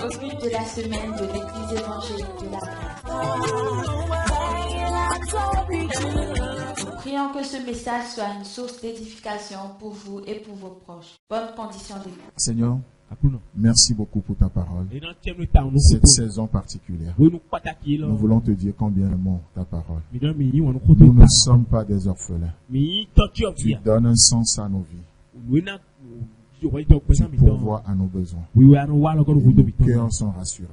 au culte de la semaine de l'Église évangélique de la Grâce. Nous prions que ce message soit une source d'édification pour vous et pour vos proches. Bonne condition d'écoute. Seigneur, merci beaucoup pour ta parole. Cette saison particulière, nous voulons te dire combien aimons ta parole. Nous ne sommes pas des orphelins. Tu donnes un sens à nos vies. Tu pourvois à nos besoins. Nos cœurs sont rassurés.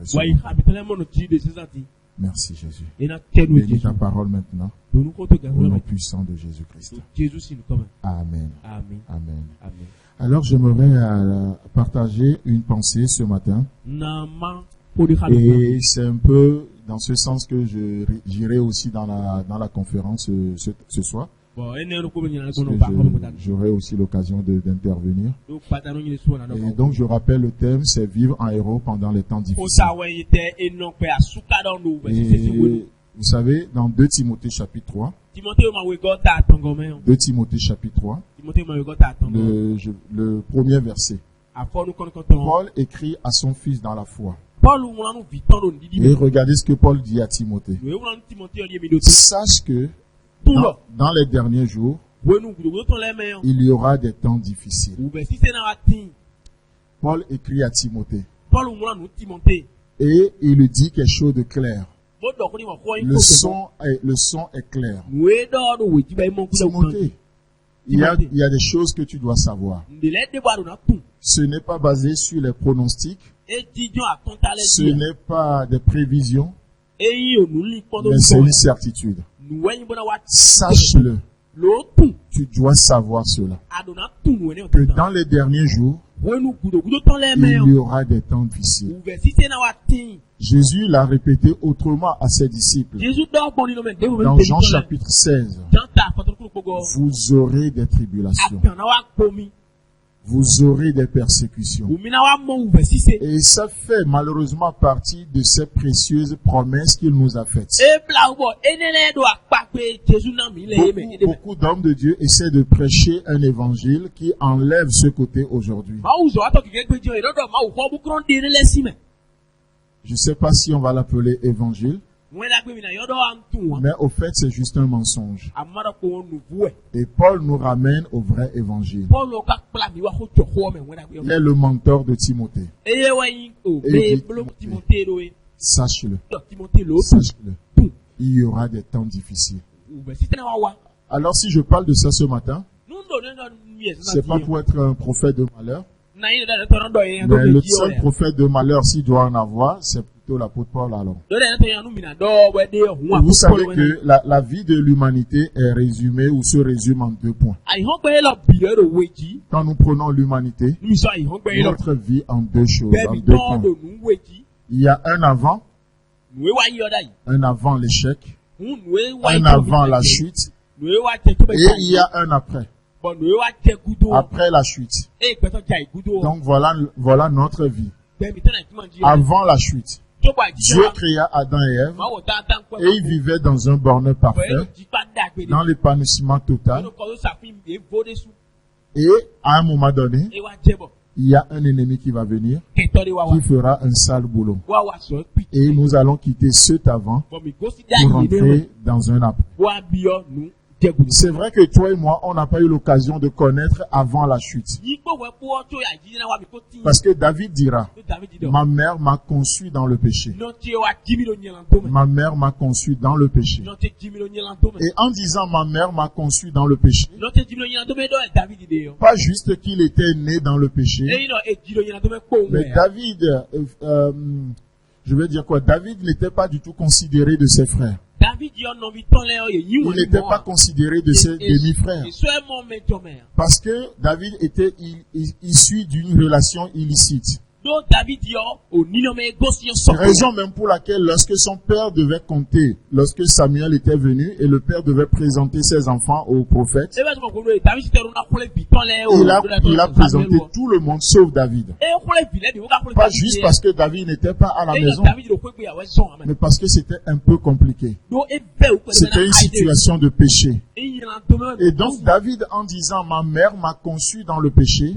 Merci Jésus. Bénis ta parole maintenant. Au nom puissant de Jésus-Christ. Amen. Amen. Alors j'aimerais partager une pensée ce matin. Et c'est un peu dans ce sens que j'irai aussi dans la conférence ce soir. J'aurai aussi l'occasion d'intervenir. Et donc je rappelle le thème, c'est vivre en héros pendant les temps difficiles. Et vous savez, dans 2 Timothée chapitre 3, 2 Timothée chapitre 3, le premier verset, Paul écrit à son fils dans la foi. Et regardez ce que Paul dit à Timothée. Sache que dans les derniers jours, il y aura des temps difficiles. Paul écrit à Timothée. Et il lui dit quelque chose de clair. Le son est clair. Timothée, il y a des choses que tu dois savoir. Ce n'est pas basé sur les pronostics. Ce n'est pas des prévisions. Mais c'est une certitude. Sache-le. Tu dois savoir cela. Que dans les derniers jours, il y aura des temps difficiles. Jésus l'a répété autrement à ses disciples. Dans Jean chapitre 16, vous aurez des tribulations. Vous aurez des persécutions. Et ça fait malheureusement partie de ces précieuses promesses qu'il nous a faites. Beaucoup d'hommes de Dieu essaient de prêcher un évangile qui enlève ce côté aujourd'hui. Je ne sais pas si on va l'appeler évangile. Mais au fait, c'est juste un mensonge. Et Paul nous ramène au vrai évangile. Il est le mentor de Timothée. Et il dit, sache-le. Sache-le. Il y aura des temps difficiles. Alors si je parle de ça ce matin, c'est pas pour être un prophète de malheur. Mais le seul prophète de malheur, s'il doit en avoir, c'est plutôt l'apôtre Paul alors. Vous savez que la vie de l'humanité est résumée ou se résume en 2 points. Quand nous prenons l'humanité, notre vie en 2 choses, en 2 points. Il y a un avant l'échec, un avant la chute, et il y a un après. Après la chute. Donc voilà notre vie. Avant la chute, Dieu créa Adam et Ève et ils vivaient dans un bonheur parfait, dans l'épanouissement total. Et à un moment donné, il y a un ennemi qui va venir, qui fera un sale boulot. Et nous allons quitter cet avant pour rentrer dans un après. C'est vrai que toi et moi, on n'a pas eu l'occasion de connaître avant la chute. Parce que David dira, ma mère m'a conçu dans le péché. Ma mère m'a conçu dans le péché. Et en disant ma mère m'a conçu dans le péché, pas juste qu'il était né dans le péché, mais David, je veux dire quoi, David n'était pas du tout considéré de ses frères. Il n'était pas considéré de ses demi-frères. Parce que David était issu d'une relation illicite. Raison même pour laquelle lorsque son père devait compter, lorsque Samuel était venu et le père devait présenter ses enfants au prophète, il a présenté tout le monde sauf David. Pas juste parce que David n'était pas à la maison, mais parce que c'était un peu compliqué. C'était une situation de péché. Et donc David, en disant ma mère m'a conçu dans le péché,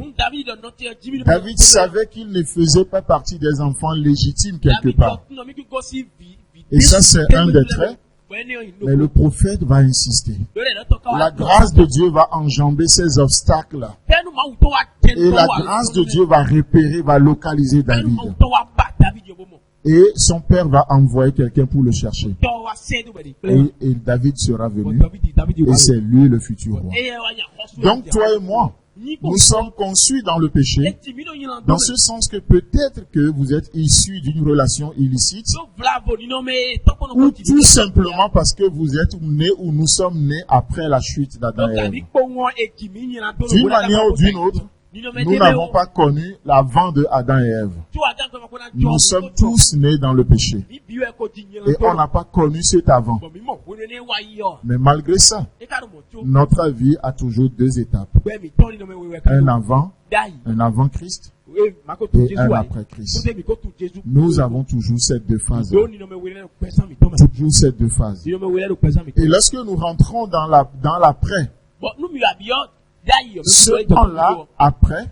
David savait qu'il ne faisait pas partie des enfants légitimes quelque part. Et ça, c'est un des traits. Mais le prophète va insister. La grâce de Dieu va enjamber ces obstacles-là. Et la grâce de Dieu va repérer, va localiser David. Et son père va envoyer quelqu'un pour le chercher. Et David sera venu. Et c'est lui le futur roi. Donc toi et moi, nous sommes conçus dans le péché, dans ce sens que peut-être que vous êtes issus d'une relation illicite, ou tout simplement parce que vous êtes nés ou nous sommes nés après la chute d'Adam et Ève. D'une manière ou d'une autre, nous n'avons pas connu l'avant de Adam et Ève. Nous sommes tous nés dans le péché. Et on n'a pas connu cet avant. Mais malgré ça, notre vie a toujours deux étapes. Un avant Christ et un après Christ. Nous avons toujours ces deux phases. Toujours ces deux phases. Et lorsque nous rentrons dans l'après, ce temps-là, après,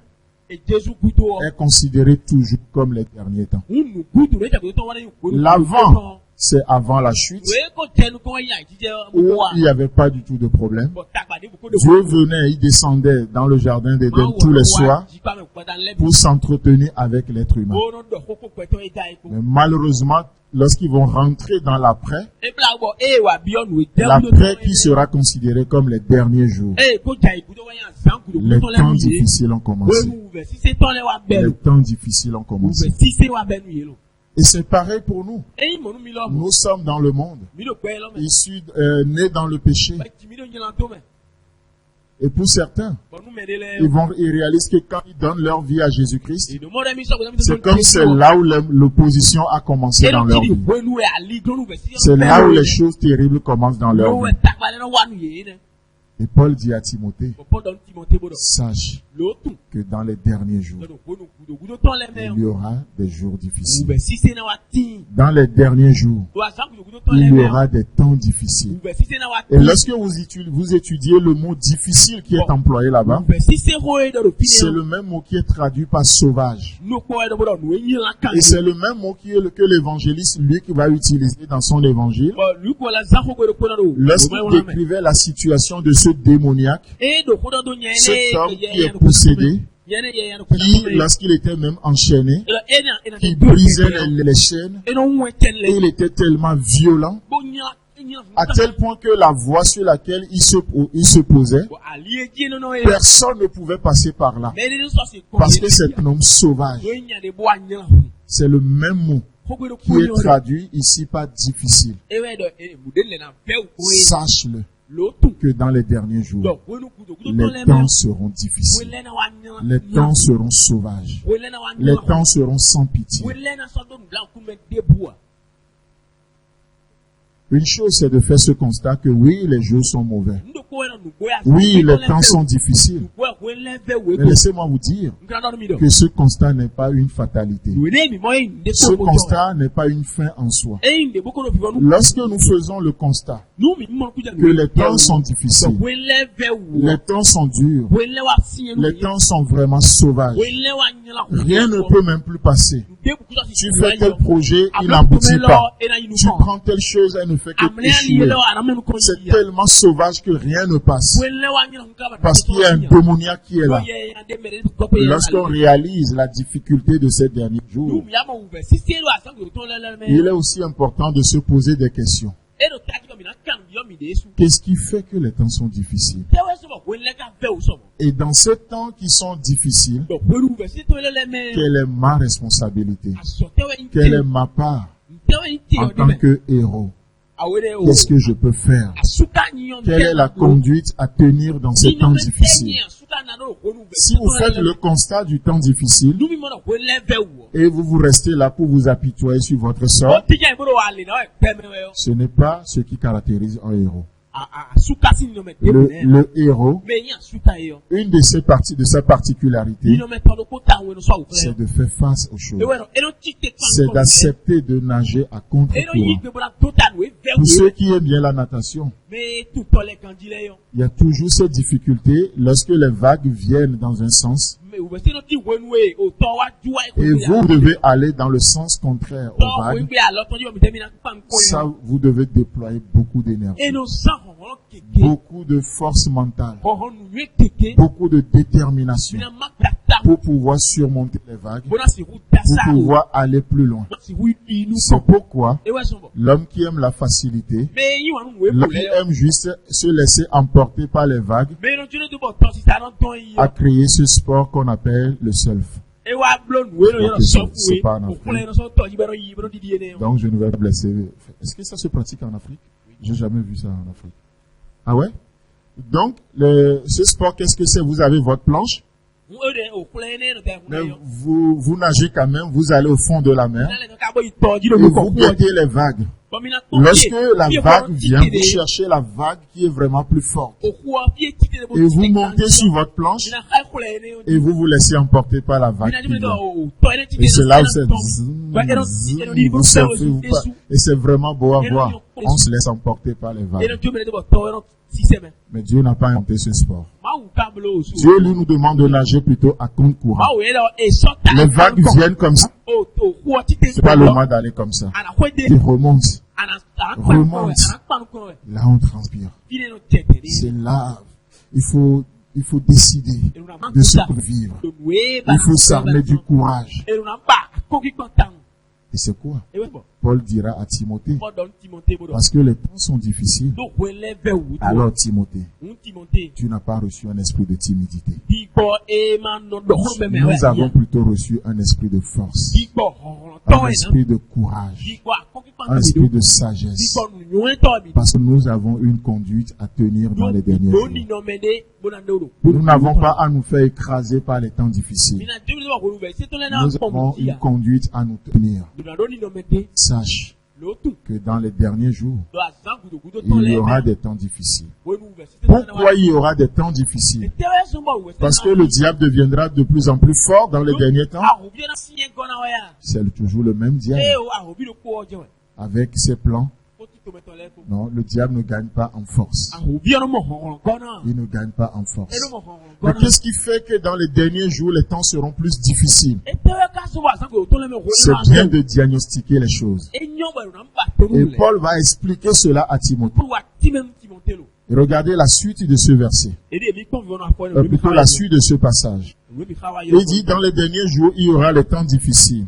est considéré toujours comme les derniers temps. L'avant, c'est avant la chute, où il n'y avait pas du tout de problème. Dieu venait, il descendait dans le jardin d'Éden tous les soirs pour s'entretenir avec l'être humain. Mais malheureusement, lorsqu'ils vont rentrer dans l'après qui sera considéré comme les derniers jours, les temps difficiles ont commencé. Les temps difficiles ont commencé. Et c'est pareil pour nous. Nous sommes dans le monde, issus, nés dans le péché. Et pour certains, ils réalisent que quand ils donnent leur vie à Jésus-Christ, c'est comme c'est là où l'opposition a commencé dans leur vie. C'est là où les choses terribles commencent dans leur vie. Et Paul dit à Timothée, sache que dans les derniers jours, il y aura des jours difficiles. Dans les derniers jours, il y aura des temps difficiles. Et lorsque vous étudiez le mot difficile qui est employé là-bas, c'est le même mot qui est traduit par sauvage. Et c'est le même mot que l'évangéliste Luc va utiliser dans son évangile. Lorsqu'il décrivait la situation de ce démoniaque, cet homme qui est possédé, qui, lorsqu'il était même enchaîné, qui brisait les chaînes, et il était tellement violent, à tel point que la voie sur laquelle il se posait, personne ne pouvait passer par là, parce que c'est un homme sauvage. C'est le même mot qui est traduit ici par difficile. Sache-le, que dans les derniers jours, les temps seront difficiles, les temps seront sauvages, les temps seront sans pitié. Une chose, c'est de faire ce constat que oui, les jours sont mauvais. Oui, les temps sont difficiles. Mais laissez-moi vous dire que ce constat n'est pas une fatalité. Ce constat n'est pas une fin en soi. Lorsque nous faisons le constat que les temps sont difficiles, les temps sont durs, les temps sont vraiment sauvages, rien ne peut même plus passer. Tu fais tel projet, il n'aboutit pas. Tu prends telle chose, elle ne fait que échouer. C'est tellement sauvage que rien ne passe. Parce qu'il y a un démoniaque qui est là. Lorsqu'on réalise la difficulté de ces derniers jours, il est aussi important de se poser des questions. Qu'est-ce qui fait que les temps sont difficiles? Et dans ces temps qui sont difficiles, quelle est ma responsabilité? Quelle est ma part en tant que héros? Qu'est-ce que je peux faire? Quelle est la conduite à tenir dans ces temps difficiles? Si vous faites le constat du temps difficile et vous restez là pour vous apitoyer sur votre sort, ce n'est pas ce qui caractérise un héros. Le héros, une de ses particularités, c'est de faire face aux choses. C'est d'accepter de nager à contre-courant. Pour ceux qui aiment bien la natation, il y a toujours cette difficulté lorsque les vagues viennent dans un sens. Et vous devez aller dans le sens contraire aux vagues. Ça, vous devez déployer beaucoup d'énergie, beaucoup de force mentale, beaucoup de détermination pour pouvoir surmonter les vagues, pour pouvoir aller plus loin. C'est pourquoi l'homme qui aime la facilité, l'homme qui aime juste se laisser emporter par les vagues, a créé ce sport qu'on appelle le surf. C'est pas en Afrique. Donc je ne vais pas blesser. Est-ce que ça se pratique en Afrique? J'ai jamais vu ça en Afrique. Ah ouais? Donc ce sport, qu'est-ce que c'est? Vous avez votre planche, mais vous nagez quand même, vous allez au fond de la mer et vous guettez les vagues. Lorsque la vague vient, vous cherchez la vague qui est vraiment plus forte. Et vous montez sur votre planche et vous vous laissez emporter par la vague qui vient. Et c'est là où vous surfez, et c'est vraiment beau à voir. On se laisse emporter par les vagues. Mais Dieu n'a pas inventé ce sport. Dieu, lui, nous demande de nager plutôt à compte courant. Les vagues viennent comme ça. C'est pas le moment d'aller comme ça. Il remonte. Là, on transpire. C'est là. Il faut décider de ce qu'on vivre. Il faut s'armer du courage. Et c'est quoi? Paul dira à Timothée, parce que les temps sont difficiles. Alors Timothée, tu n'as pas reçu un esprit de timidité. Nous avons plutôt reçu un esprit de force, un esprit de courage, un esprit de sagesse, parce que nous avons une conduite à tenir dans les derniers jours. Nous n'avons pas à nous faire écraser par les temps difficiles. Nous avons une conduite à nous tenir. Sache que dans les derniers jours, il y aura des temps difficiles. Pourquoi il y aura des temps difficiles? Parce que le diable deviendra de plus en plus fort dans les derniers temps. C'est toujours le même diable avec ses plans. Non, le diable ne gagne pas en force. Il ne gagne pas en force. Mais qu'est-ce qui fait que dans les derniers jours, les temps seront plus difficiles? C'est bien de diagnostiquer les choses. Et Paul va expliquer cela à Timothée. Et regardez la suite de ce verset. Plutôt la suite de ce passage. Il dit, dans les derniers jours, il y aura les temps difficiles.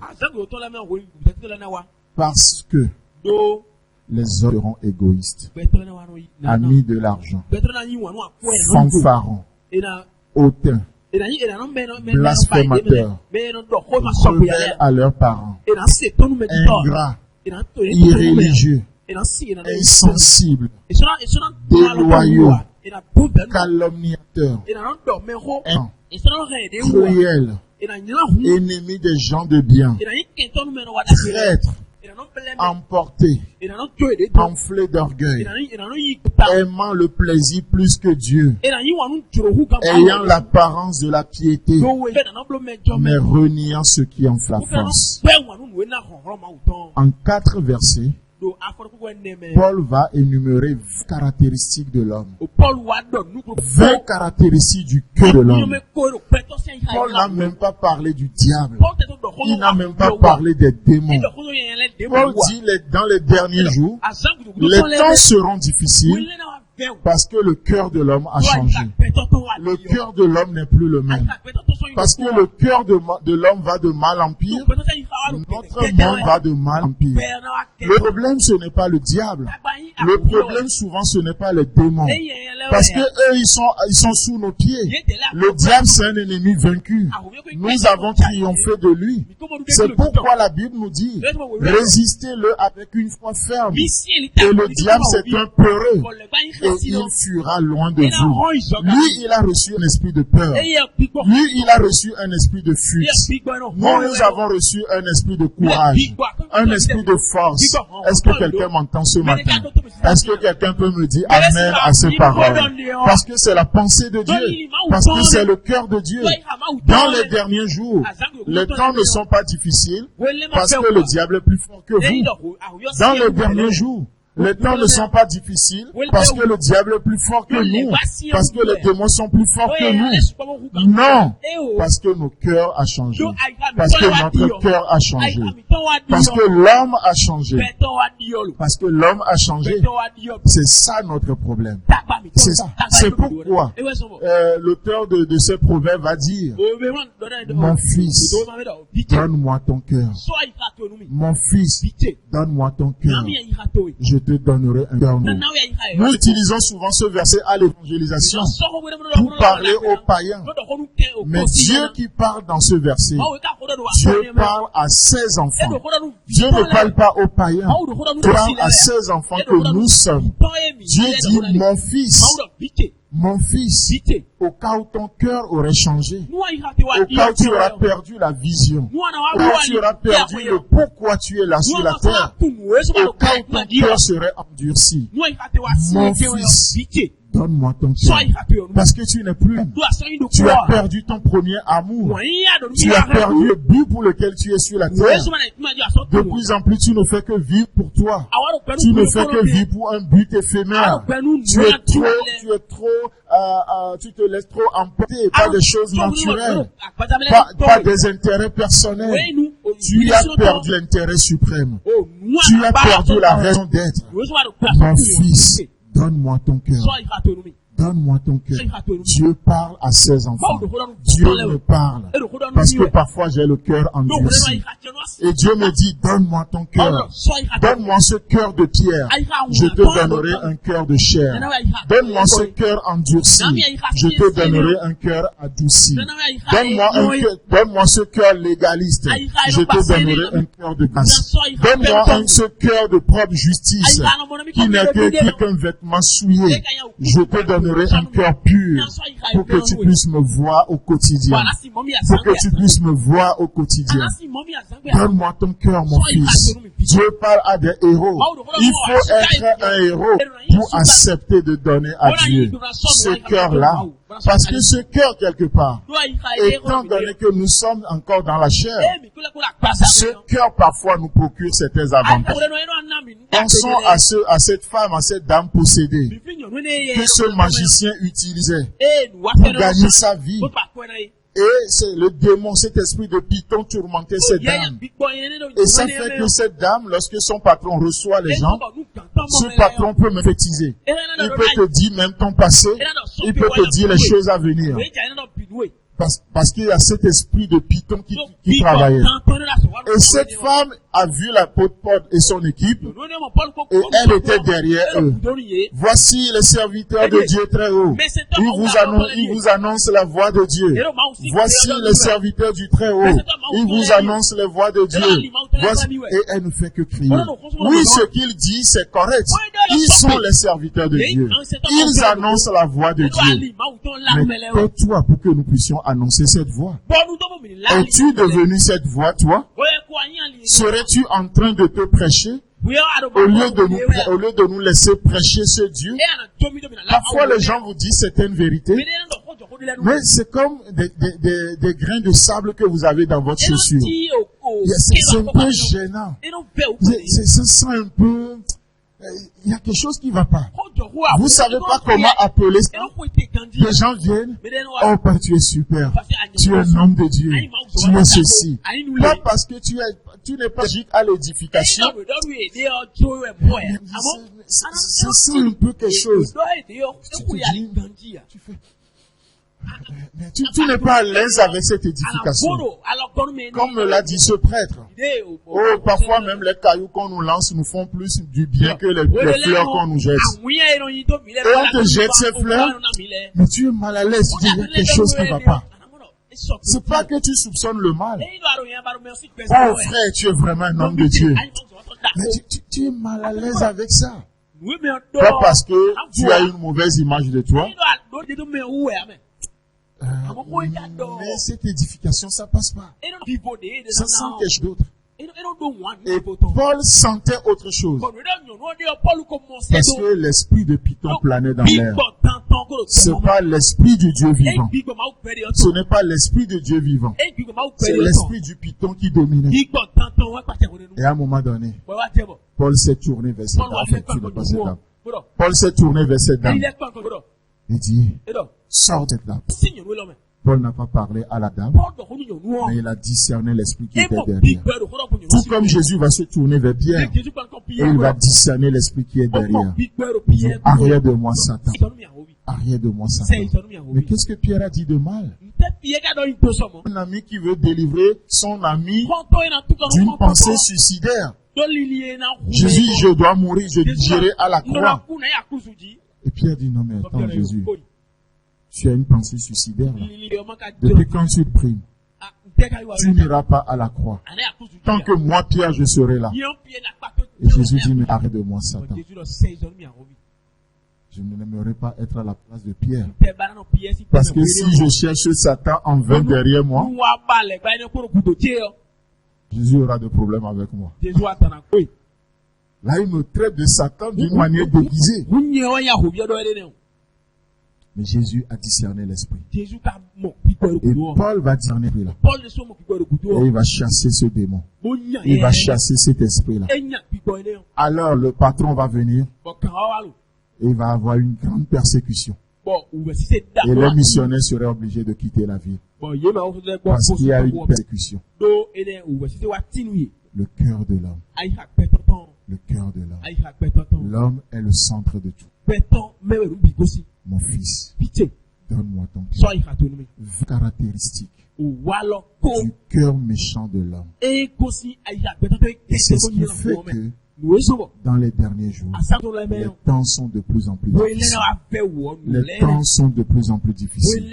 Parce que les hommes seront égoïstes, amis de l'argent, fanfarons, hautains, blasphémateurs, rebelles à leurs parents, ingrats, irréligieux, insensibles, déloyaux, calomniateurs, cruels, ennemis des gens de bien, traîtres, emportés, enflés d'orgueil, aimant le plaisir plus que Dieu, ayant l'apparence de la piété, mais reniant ce qui en fait la force. En 4 versets, Paul va énumérer 20 caractéristiques de l'homme. 20 caractéristiques du cœur de l'homme. Paul n'a même pas parlé du diable. Il n'a même pas parlé des démons. Paul dit dans les derniers jours, les temps seront difficiles parce que le cœur de l'homme a changé. Le cœur de l'homme n'est plus le même. Parce que le cœur de l'homme va de mal en pire. Notre monde va de mal en pire. Le problème, ce n'est pas le diable. Le problème, souvent, ce n'est pas les démons. Parce que eux, ils sont sous nos pieds. Le diable, c'est un ennemi vaincu. Nous avons triomphé de lui. C'est pourquoi la Bible nous dit, résistez-le avec une foi ferme. Et le diable, c'est un peureux. Et il fuira loin de vous. Lui, il a reçu un esprit de peur. Lui, il a reçu un esprit de fuite. Nous avons reçu un esprit de courage, un esprit de force. Est-ce que quelqu'un m'entend ce matin? Est-ce que quelqu'un peut me dire amen à ces paroles? Parce que c'est la pensée de Dieu. Parce que c'est le cœur de Dieu. Dans les derniers jours, les temps ne sont pas difficiles parce que le diable est plus fort que vous. Dans les derniers jours, Les temps ne sont pas difficiles parce que le diable est plus fort que nous, parce que les démons sont plus forts que nous. Non, parce que nos cœurs ont changé, parce que notre cœur a changé, parce que l'homme a changé, parce que l'homme a changé. C'est ça notre problème. C'est ça. C'est pourquoi l'auteur de ce proverbe va dire: mon fils, donne-moi ton cœur. Mon fils, donne-moi ton cœur. Je te donnerai un cœur nouveau. Nous utilisons souvent ce verset à l'évangélisation pour parler aux païens. Mais Dieu qui parle dans ce verset, Dieu parle à ses enfants. Dieu ne parle pas aux païens. Dieu parle à ses enfants que nous sommes. Dieu dit: mon fils, au cas où ton cœur aurait changé, au cas où tu auras perdu la vision, au cas où tu auras perdu le pourquoi tu es là sur la terre, au cas où ton cœur serait endurci, mon fils, donne-moi ton cœur. Parce que tu n'es plus. Tu as perdu ton premier amour. Tu as perdu le but pour lequel tu es sur la terre. De plus en plus, tu ne fais que vivre pour toi. Tu ne fais que vivre pour un but éphémère. Tu te laisses trop emporter par des choses naturelles, par des intérêts personnels. Tu as perdu l'intérêt suprême. Tu as perdu la raison d'être. Mon fils, donne-moi ton cœur. Donne-moi ton cœur. Dieu parle à ses enfants. Dieu me parle. Parce que parfois j'ai le cœur endurci. Et Dieu me dit: donne-moi ton cœur. Donne-moi ce cœur de pierre. Je te donnerai un cœur de chair. Donne-moi ce cœur endurci. Je te donnerai un cœur adouci. Donne-moi ce cœur légaliste. Je te donnerai un cœur de grâce. Donne-moi ce cœur de propre justice qui n'est qu'un vêtement souillé. Je te donnerai un cœur pur pour que tu puisses me voir au quotidien. Pour que tu puisses me voir au quotidien. Donne-moi ton cœur, mon fils. Dieu parle à des héros. Il faut être un héros pour accepter de donner à Dieu ce cœur-là. Parce que ce cœur, quelque part, étant donné que nous sommes encore dans la chair, ce cœur parfois nous procure certains avantages. Pensons à cette femme, à cette dame possédée, que ce magicien utilisait pour gagner sa vie. Et c'est le démon, cet esprit de Python tourmentait cette dame. Et ça fait que cette dame, lorsque son patron reçoit les gens, ce patron peut prophétiser. Il peut te dire même ton passé. Il peut te dire les choses à venir. Parce qu'il y a cet esprit de Python qui travaillait. Et cette femme a vu l'apôtre Paul et son équipe, et elle était derrière eux. Voici les serviteurs de Dieu très haut. Ils vous annoncent la voix de Dieu. Voici les serviteurs du très haut. Ils vous annoncent les voix de Dieu. Et elle ne fait que crier. Oui, ce qu'il dit, c'est correct. Ils sont les serviteurs de Dieu. Ils annoncent la voix de Dieu. Mais tais-toi pour que nous puissions annoncer cette voix. Es-tu devenu cette voix, toi? Serais-tu en train de te prêcher au lieu de nous laisser prêcher ce Dieu? Parfois les gens vous disent certaines vérités, mais c'est comme des grains de sable que vous avez dans votre chaussure. C'est un peu gênant. Ça sent un peu... Il y a quelque chose qui ne va pas. Vous savez pas comment appeler ça. Les gens viennent. Oh, père, tu es super. Tu es un homme de Dieu. Tu es ceci. Pas parce que tu n'es pas logique à l'édification. Ça sent un peu quelque chose. Tu te dis, tu fais... Mais tu n'es pas à l'aise avec cette édification. Comme l'a dit ce prêtre. Oh, parfois même les cailloux qu'on nous lance nous font plus du bien que les fleurs qu'on nous jette. Et on te jette ces fleurs, mais tu es mal à l'aise. Tu dis, il y a quelque chose qui ne va pas. C'est pas que tu soupçonnes le mal. Oh frère, tu es vraiment un homme de Dieu. Mais tu es mal à l'aise avec ça. Pas parce que tu as une mauvaise image de toi. Mais cette édification, ça passe pas. Ça sent quelque chose d'autre. Et Paul sentait autre chose. Parce que l'esprit de Python planait dans l'air. C'est pas l'esprit du Dieu vivant. Ce n'est pas l'esprit de Dieu vivant. C'est l'esprit du python qui dominait. Et à un moment donné, Paul s'est tourné vers cette dame. Paul s'est tourné vers cette dame. Il dit, sors de cette dame. Paul n'a pas parlé à la dame, mais il a discerné l'esprit qui était derrière. Tout comme Jésus va se tourner vers Pierre, et il va discerner l'esprit qui est derrière. Il dit, arrière de moi, Satan. Arrière de moi, Satan. Mais qu'est-ce que Pierre a dit de mal? Un ami qui veut délivrer son ami d'une pensée suicidaire. Jésus, je dois mourir, je dirai à la croix. Et Pierre dit, non mais attends Jésus, tu as une pensée suicidaire là. Depuis quand tu primes, tu n'iras pas à la croix. Tant que moi, Pierre, je serai là. Et Jésus dit, mais arrête de moi, Satan. Je n'aimerais pas être à la place de Pierre. Parce que si je cherche Satan en vain derrière moi, Jésus aura des problèmes avec moi. Là, il me traite de Satan d'une manière déguisée. Mais Jésus a discerné l'esprit. Et Paul va discerner là. Et il va chasser ce démon. Il va chasser cet esprit-là. Alors le patron va venir. Et il va avoir une grande persécution. Et les missionnaires seraient obligés de quitter la ville. Parce qu'il y a une persécution. Le cœur de l'homme. Le cœur de l'homme. L'homme est le centre de tout. Mon fils, donne-moi ton cœur. Caractéristique du cœur méchant de l'homme. Et c'est ce qui fait que dans les derniers jours, les temps sont de plus en plus difficiles. Les temps sont de plus en plus difficiles.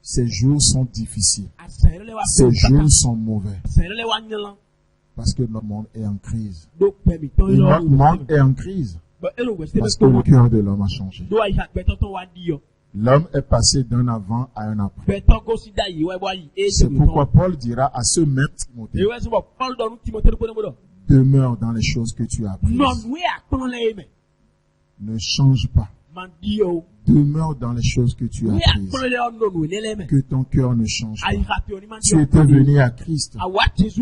Ces jours sont difficiles. Ces jours sont mauvais. Parce que notre monde est en crise. Et notre monde est en crise. Parce que le cœur de l'homme a changé. L'homme est passé d'un avant à un après. C'est pourquoi Paul dira à ce même Timothée, demeure dans les choses que tu as apprises. Ne change pas. Demeure dans les choses que tu as apprises. Que ton cœur ne change pas. Tu étais venu à Christ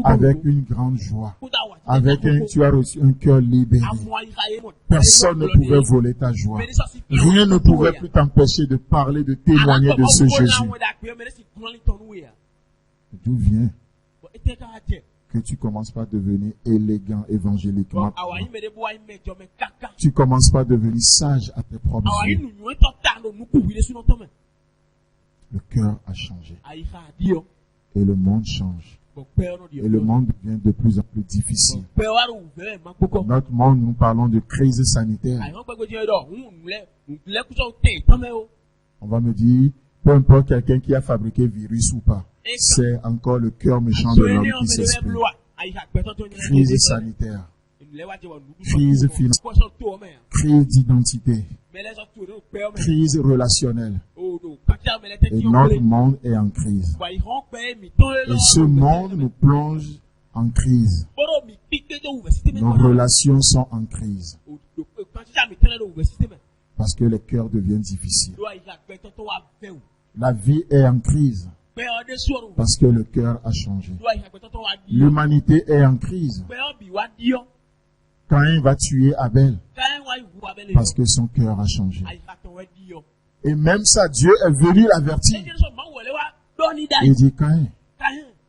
avec une grande joie. Tu as reçu un cœur libéré. Personne ne pouvait voler ta joie. Rien ne pouvait plus t'empêcher de parler, de témoigner de ce Jésus. D'où vient que tu commences pas à devenir élégant évangéliquement. Tu commences pas à devenir sage à tes propres yeux. Le cœur a changé. Et le monde change. Et le monde devient de plus en plus difficile. Notre monde, nous parlons de crise sanitaire. On va me dire, peu importe quelqu'un qui a fabriqué virus ou pas, c'est encore le cœur méchant de l'homme qui s'exprime. Crise sanitaire, crise financière, crise d'identité, crise relationnelle. Et notre monde est en crise. Et ce monde nous plonge en crise. Nos relations sont en crise. Parce que les cœurs deviennent difficiles. La vie est en crise. Parce que le cœur a changé. L'humanité est en crise. Caïn va tuer Abel. Parce que son cœur a changé. Et même ça, Dieu est venu l'avertir. Il dit, Caïn,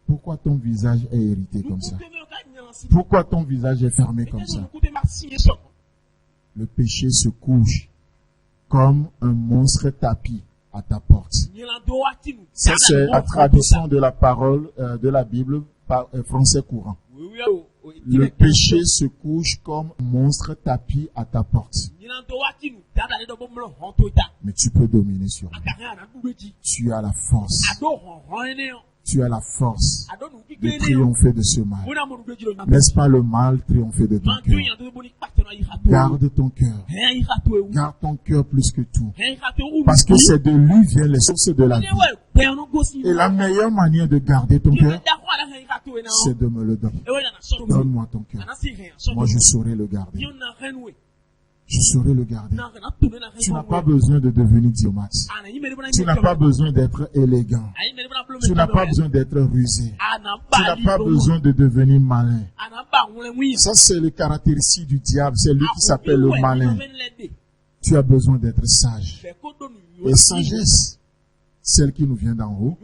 pourquoi ton visage est irrité comme ça? Pourquoi ton visage est fermé comme ça? Le péché se couche comme un monstre tapis à ta porte. Ça, c'est la traduction de la parole de la Bible par français courant. Le péché se couche comme un monstre tapis à ta porte. Mais tu peux dominer sur lui. Tu as la force. Tu as la force de triompher de ce mal. Laisse pas le mal triompher de ton cœur. Garde ton cœur. Garde ton cœur plus que tout. Parce que c'est de lui viennent les sources de la vie. Et la meilleure manière de garder ton cœur, c'est de me le donner. Donne-moi ton cœur. Moi, je saurai le garder. je saurai le garder. Tu n'as pas besoin de devenir diplomate. Tu n'as pas besoin d'être élégant. Tu n'as pas besoin d'être rusé. Tu n'as pas besoin de devenir malin. Ça, c'est le caractéristique du diable. C'est lui qui s'appelle le malin. Tu as besoin d'être sage. Et sagesse, celle qui nous vient d'en haut,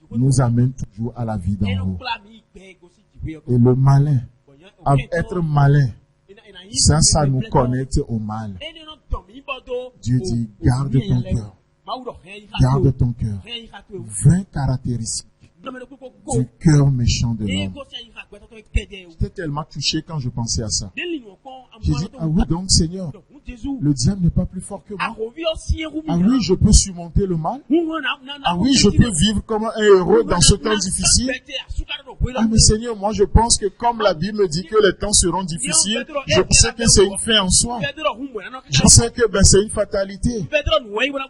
nous amène toujours à la vie d'en haut. Et le malin, être malin, ça nous connecte au mal. Dieu dit, garde ton cœur. Garde ton cœur. 20 caractéristiques du cœur méchant de l'homme. J'étais tellement touché quand je pensais à ça. J'ai dit, ah oui, donc Seigneur, le diable n'est pas plus fort que moi. Ah oui, je peux surmonter le mal. Ah oui, je peux vivre comme un héros dans ce temps difficile. Ah mais Seigneur, moi je pense que comme la Bible me dit que les temps seront difficiles, je sais que c'est une fin en soi. Je sais que c'est une fatalité.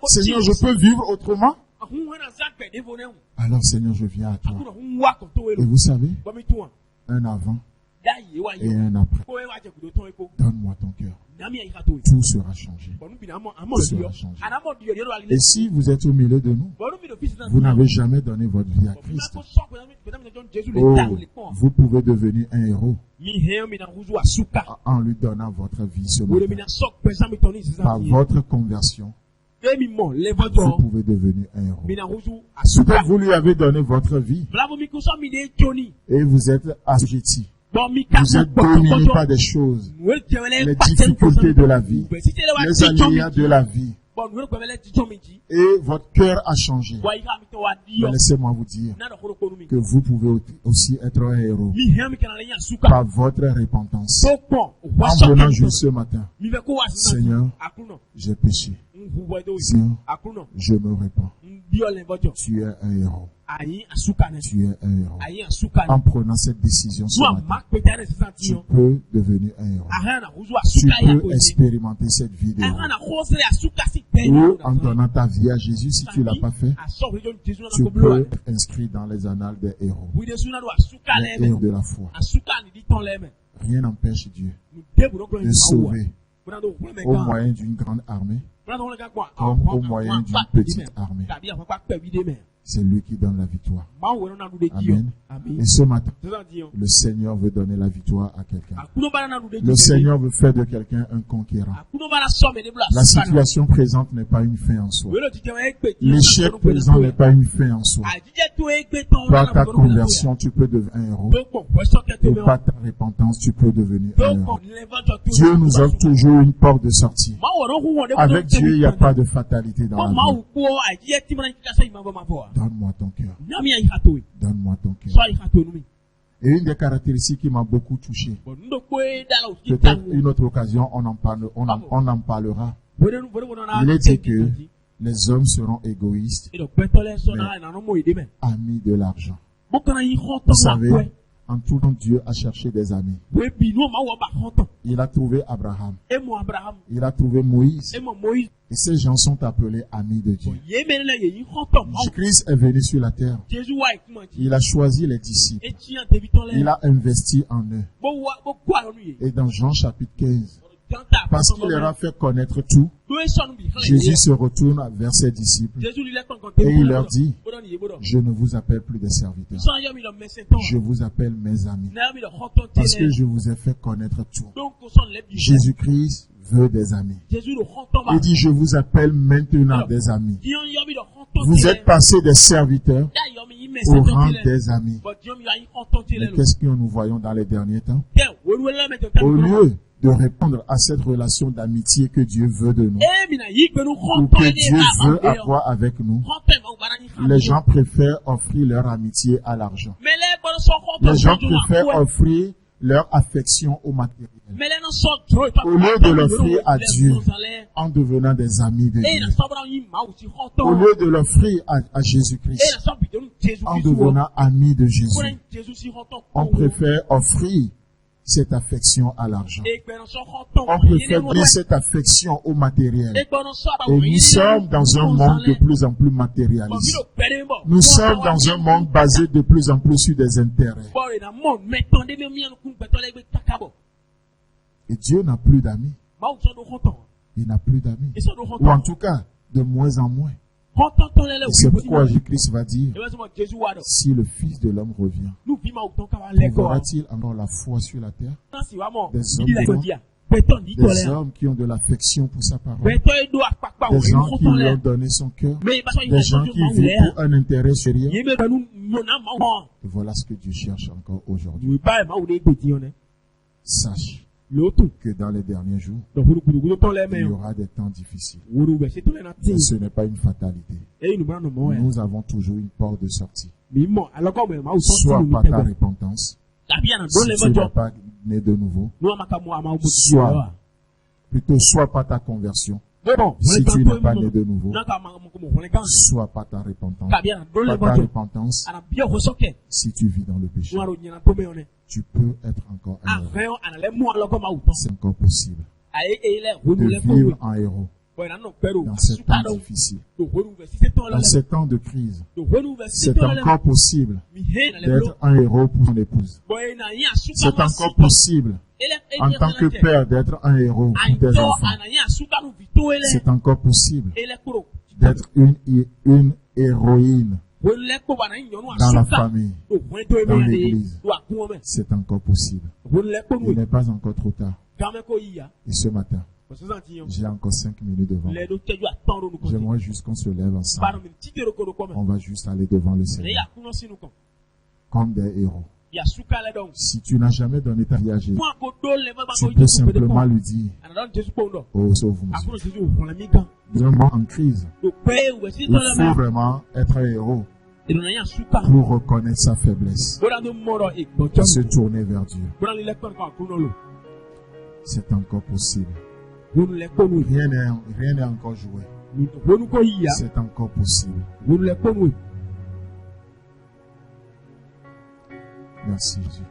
Seigneur, je peux vivre autrement. Alors Seigneur, je viens à toi. Et vous savez, un avant et un après. Donne-moi ton cœur. Tout sera changé. Tout sera changé. Et si vous êtes au milieu de nous, vous n'avez jamais donné votre vie à Christ. Oh, vous pouvez devenir un héros en lui donnant votre vie ce matin. Par votre conversion, vous pouvez devenir un héros. Peut-être vous lui avez donné votre vie et vous êtes assujetti. Vous êtes dominé par des choses, les difficultés de la vie, les aléas de la vie. Et votre cœur a changé. Mais laissez-moi vous dire que vous pouvez aussi être un héros par votre repentance. En venant juste ce matin, Seigneur, j'ai péché. Seigneur, je me répands. Tu es un héros. Tu es un héros. En prenant cette décision ce matin, tu peux devenir un héros. Tu peux expérimenter cette vie de héros. Ou en donnant ta vie à Jésus, si tu ne l'as pas fait, tu peux être inscrit dans les annales des héros. Les héros de la foi. Rien n'empêche Dieu de sauver au moyen d'une grande armée comme au moyen d'une petite armée. C'est lui qui donne la victoire. Amen. Et ce matin, le Seigneur veut donner la victoire à quelqu'un. Le Seigneur veut faire de quelqu'un un conquérant. La situation présente n'est pas une fin en soi. L'échec présent n'est pas une fin en soi. Par ta conversion, tu peux devenir un héros. Et par ta repentance, tu peux devenir un héros. Dieu nous offre toujours une porte de sortie. Avec Dieu, il n'y a pas de fatalité dans la vie. Donne-moi ton cœur. Donne-moi ton cœur. Et une des caractéristiques qui m'a beaucoup touché, peut-être une autre occasion, on en parlera. Il est dit que les hommes seront égoïstes, mais amis de l'argent. Vous savez, en tout temps, Dieu a cherché des amis. Il a trouvé Abraham. Il a trouvé Moïse. Et ces gens sont appelés amis de Dieu. Jésus-Christ est venu sur la terre. Il a choisi les disciples. Il a investi en eux. Et dans Jean chapitre 15, parce qu'il leur a fait connaître tout, Jésus se retourne vers ses disciples et il leur dit, je ne vous appelle plus des serviteurs, je vous appelle mes amis, parce que je vous ai fait connaître tout. Jésus-Christ veut des amis. Il dit, je vous appelle maintenant des amis. Vous êtes passés des serviteurs au rang des amis. Mais qu'est-ce que nous voyons dans les derniers temps? Au lieu de répondre à cette relation d'amitié que Dieu veut de nous, ou que Dieu veut avoir avec nous, les gens préfèrent offrir leur amitié à l'argent. Les gens préfèrent offrir leur affection au matériel, au lieu de l'offrir à Dieu en devenant des amis de Dieu, au lieu de l'offrir à Jésus-Christ en devenant amis de Jésus. On préfère offrir cette affection à l'argent. On préfère donner cette affection au matériel. Et nous sommes dans un monde de plus en plus matérialiste. Nous sommes dans un monde basé de plus en plus sur des intérêts. Et Dieu n'a plus d'amis. il n'a plus d'amis. Ou en tout cas, de moins en moins. C'est pourquoi Jésus-Christ va dire, si le Fils de l'homme revient, trouvera-t-il encore la foi sur la terre? Des hommes qui ont de l'affection pour sa parole, des gens qui lui ont donné son cœur, des gens qui vivent pour un intérêt supérieur. Et voilà ce que Dieu cherche encore aujourd'hui. Sache que dans les derniers jours, il y aura des temps difficiles. Et ce n'est pas une fatalité. Nous avons toujours une porte de sortie. Soit par ta repentance, si tu n'es pas né de nouveau, soit par ta conversion, si tu n'es pas né de nouveau, soit par ta repentance. Par ta repentance, si tu vis dans le péché, tu peux être encore un héros. C'est encore possible de vivre en héros dans ces temps difficiles, dans ces temps de crise. C'est encore possible d'être un héros pour son épouse. C'est encore possible en tant que père d'être un héros pour tes enfants. C'est encore possible d'être une héroïne dans la famille, dans l'église. C'est encore possible. Il n'est pas encore trop tard. Et ce matin, j'ai encore 5 minutes devant. J'aimerais juste qu'on se lève ensemble. On va juste aller devant le Seigneur comme des héros. Si tu n'as jamais donné ta vie à Jésus, tu peux simplement lui dire, oh, sauve-moi. Vraiment en crise, il faut vraiment être un héros pour reconnaître sa faiblesse, se tourner vers Dieu. C'est encore possible. Rien n'est encore joué. C'est encore possible. Merci Jésus.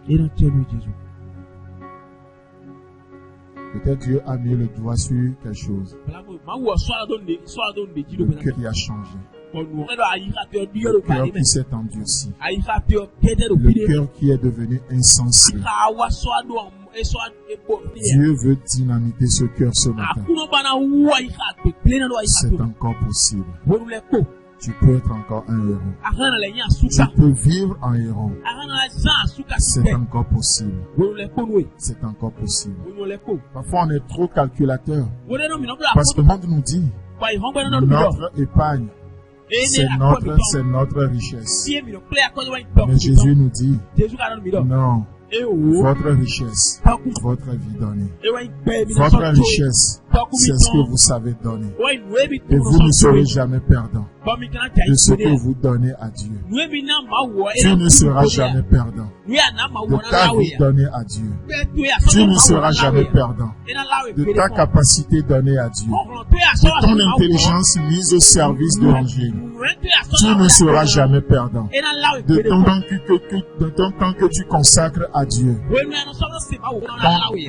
Peut-être Dieu a mis le doigt sur quelque chose. Le cœur qui a changé. Le cœur qui s'est endurci. Le cœur qui est devenu insensible. Dieu veut dynamiter ce cœur ce matin. C'est encore possible. Tu peux être encore un héros. Tu peux vivre en héros. C'est encore possible. C'est encore possible. Parfois on est trop calculateur. Parce que le monde nous dit, notre épargne, c'est notre richesse. Mais Jésus nous dit, non. Votre richesse, votre vie donnée. Votre richesse, c'est ce que vous savez donner. Et vous ne serez jamais perdant de ce que vous donnez à Dieu. Tu ne seras jamais perdant de ta vie donnée à Dieu. Tu ne seras jamais perdant de ta capacité donnée à Dieu, de ton intelligence mise au service de l'Évangile. Tu ne seras jamais perdant de ton temps que tu consacres à Dieu.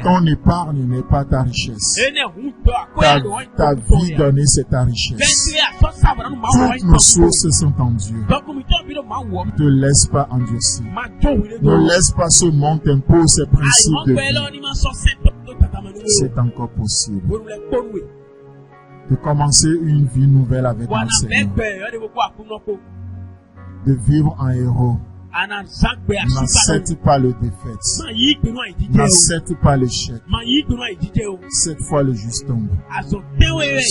Ton épargne n'est pas ta richesse. Ta vie donnée, c'est ta richesse. Toutes nos sources sont en Dieu. Ne te laisse pas endurcir. Ne laisse pas ce monde t'imposer ses principes de vie. C'est encore possible de commencer une vie nouvelle avec le Seigneur. De vivre en héros. N'accepte pas le défaite. N'accepte pas l'échec. Cette fois, le juste tombe.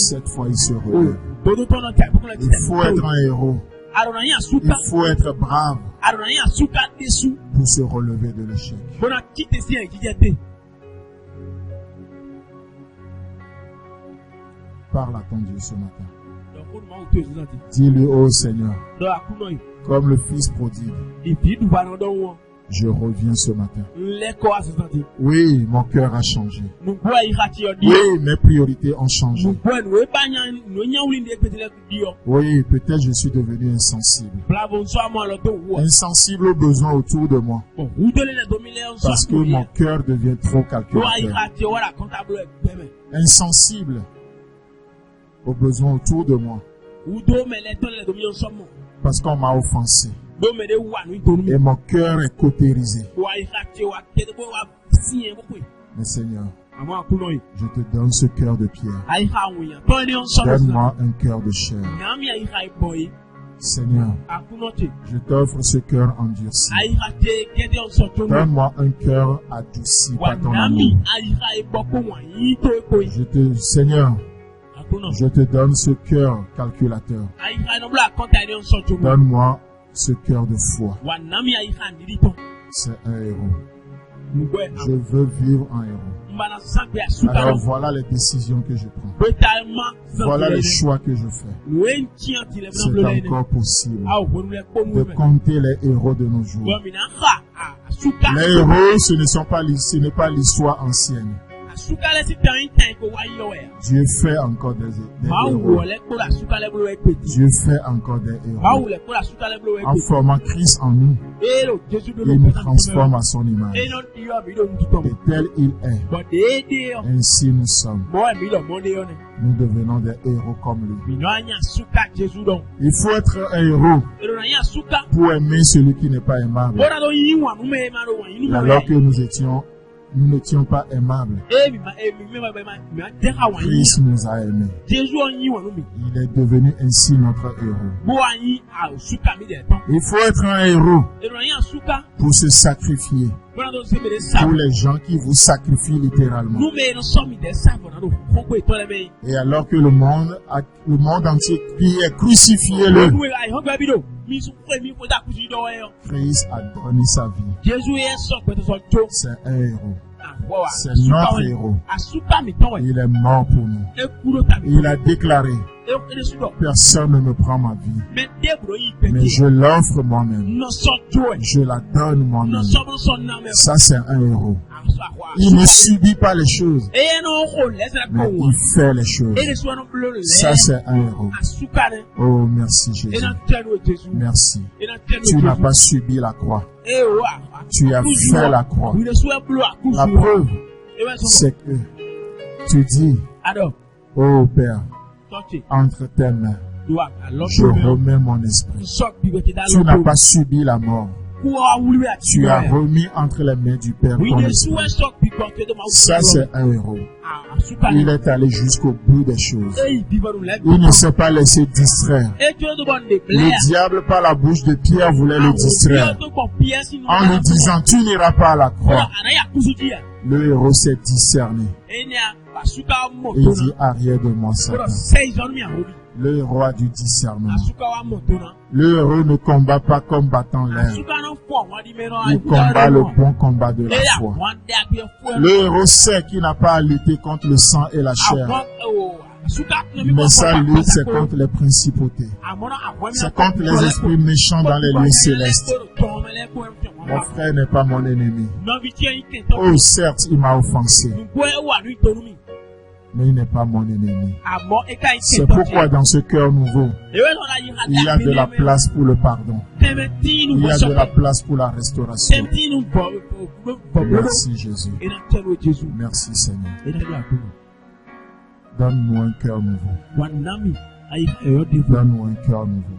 Cette fois, il se relève. Il faut être un héros. Il faut être brave pour se relever de l'échec. Parle à ton Dieu ce matin. Dis-lui, oh Seigneur, comme le fils prodigue, je reviens ce matin. Oui, mon cœur a changé. Oui, mes priorités ont changé. Oui, peut-être je suis devenu insensible. Insensible aux besoins autour de moi. Parce que mon cœur devient trop calculateur. Insensible aux besoins autour de moi. Parce qu'on m'a offensé. Et mon cœur est cautérisé. Mais Seigneur, Je te donne ce cœur de pierre. Donne-moi un cœur de chair. Seigneur, je t'offre ce cœur endurci. Donne-moi un cœur adouci par ton amour. Seigneur, je te donne ce cœur calculateur. Donne-moi ce cœur de foi. C'est un héros. Je veux vivre en héros. Alors voilà les décisions que je prends. Voilà les choix que je fais. C'est encore possible de compter les héros de nos jours. Les héros, ce n'est pas l'histoire ancienne. Dieu fait encore des héros. Dieu fait encore des héros. En formant Christ en nous, il nous transforme à son image. Et tel il est, ainsi nous sommes. Nous devenons des héros comme lui. Il faut être un héros pour aimer celui qui n'est pas aimable. Alors que nous n'étions pas aimables. Christ nous a aimés. Il est devenu ainsi notre héros. Il faut être un héros pour se sacrifier. Pour les gens qui vous sacrifient littéralement. Et alors que le monde entier est crucifié-le. Christ a donné sa vie. C'est un héros. C'est notre héros. Il est mort pour nous. Il a déclaré: personne ne me prend ma vie, mais je l'offre moi-même. Je la donne moi-même. Ça, c'est un héros. Il ne subit pas les choses, mais il fait les choses. Ça, c'est un héros. Oh, merci Jésus. Merci. Tu n'as pas subi la croix. Tu as fait la croix. La preuve, c'est que tu dis: oh Père, entre tes mains, je remets mon esprit. Tu n'as pas subi la mort. Tu as remis entre les mains du Père ton esprit. Ça, c'est un héros. Il est allé jusqu'au bout des choses. Il ne s'est pas laissé distraire. Le diable, par la bouche de Pierre, voulait le distraire en lui disant: tu n'iras pas à la croix. Le héros s'est discerné. Il dit: arrière de moi, Satan. Le héros a du discernement. Le héros ne combat pas comme battant l'air. Il combat le bon combat de la foi. Le héros sait qu'il n'a pas à lutter contre le sang et la chair. Mais sa lutte, c'est contre les principautés. C'est contre les esprits méchants dans les lieux célestes. Mon frère n'est pas mon ennemi. Oh, certes, il m'a offensé, mais il n'est pas mon ennemi. C'est pourquoi dans ce cœur nouveau, il y a de la place pour le pardon. Il y a de la place pour la restauration. Merci Jésus. Merci Seigneur. Donne-nous un cœur nouveau. Donne-nous un cœur nouveau.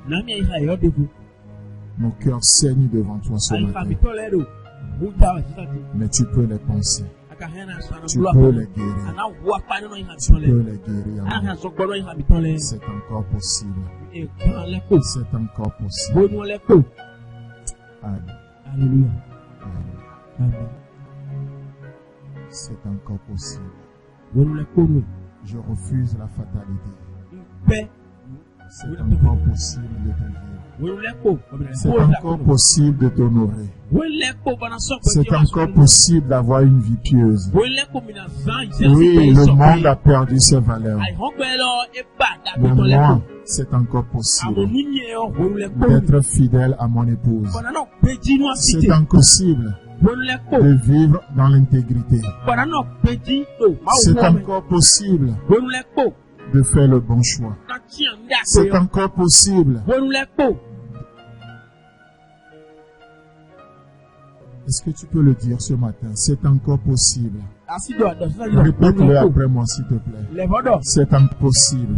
Nos cœurs saignent devant toi ce matin. Mais tu peux les penser. Tu peux les guérir. Tu peux les guérir. C'est encore possible. C'est encore possible. Alléluia. C'est encore possible. Je refuse la fatalité. C'est encore possible de te vivre. C'est encore possible de t'honorer. C'est encore possible d'avoir une vie pieuse. Oui, le monde a perdu ses valeurs. Mais moi, c'est encore possible d'être fidèle à mon épouse. C'est encore possible de vivre dans l'intégrité. C'est encore possible de faire le bon choix. C'est encore possible. Est-ce que tu peux le dire ce matin? C'est encore possible. Répète-le après moi, s'il te plaît. C'est encore possible.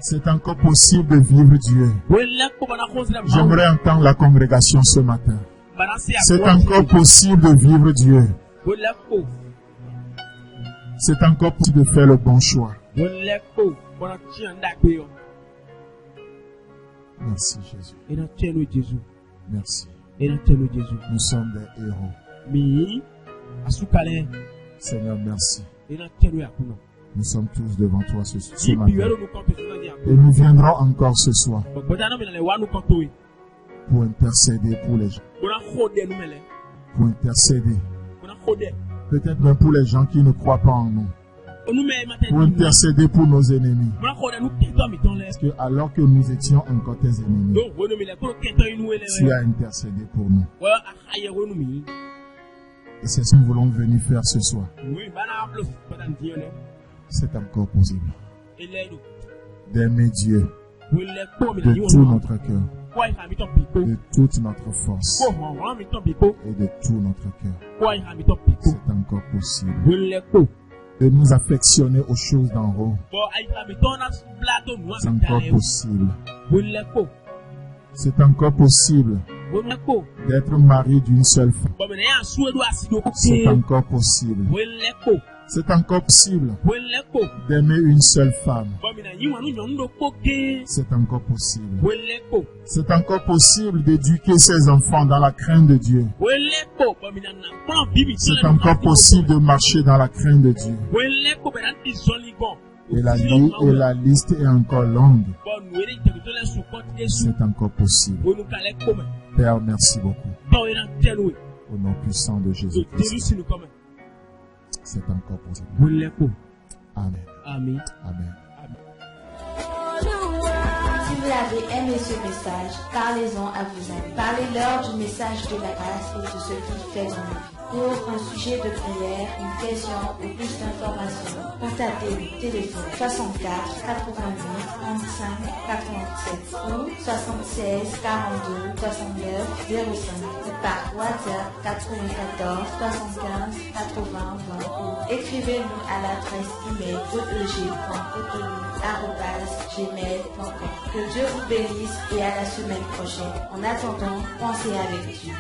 C'est encore possible de vivre Dieu. J'aimerais entendre la congrégation ce matin. C'est encore possible de vivre Dieu. C'est encore possible de faire le bon choix. Merci Jésus. Merci. Nous sommes des héros. Seigneur, merci. Nous sommes tous devant toi ce matin. Et nous viendrons encore ce soir pour intercéder pour les gens. Pour intercéder. Peut-être même pour les gens qui ne croient pas en nous. Pour intercéder pour nos ennemis. Parce que alors que nous étions encore tes ennemis, tu as intercédé pour nous. Et c'est ce que nous voulons venir faire ce soir. C'est encore possible d'aimer Dieu de tout notre cœur, de toute notre force et de tout notre cœur. C'est encore possible de nous affectionner aux choses d'en haut. C'est encore possible. C'est encore possible d'être marié d'une seule femme. C'est encore possible. C'est encore possible d'aimer une seule femme. C'est encore possible. C'est encore possible d'éduquer ses enfants dans la crainte de Dieu. C'est encore possible de marcher dans la crainte de Dieu. Et la liste est encore longue. C'est encore possible. Père, merci beaucoup. Au nom puissant de Jésus-Christ. C'est encore possible. Amen. Amen. Amen. Si vous avez aimé ce message, parlez-en à vos amis. Parlez-leur du message de la grâce et de ce qu'il fait dans nos vies. Pour un sujet de prière, une question ou plus d'informations, contactez-nous. Téléphone 64 88 35 87 ou 76 42 69 05 ou par WhatsApp 94 75 80 20 ou écrivez-nous à l'adresse email eg.cotonou@gmail.com. Que Dieu vous bénisse et à la semaine prochaine. En attendant, pensez avec Dieu.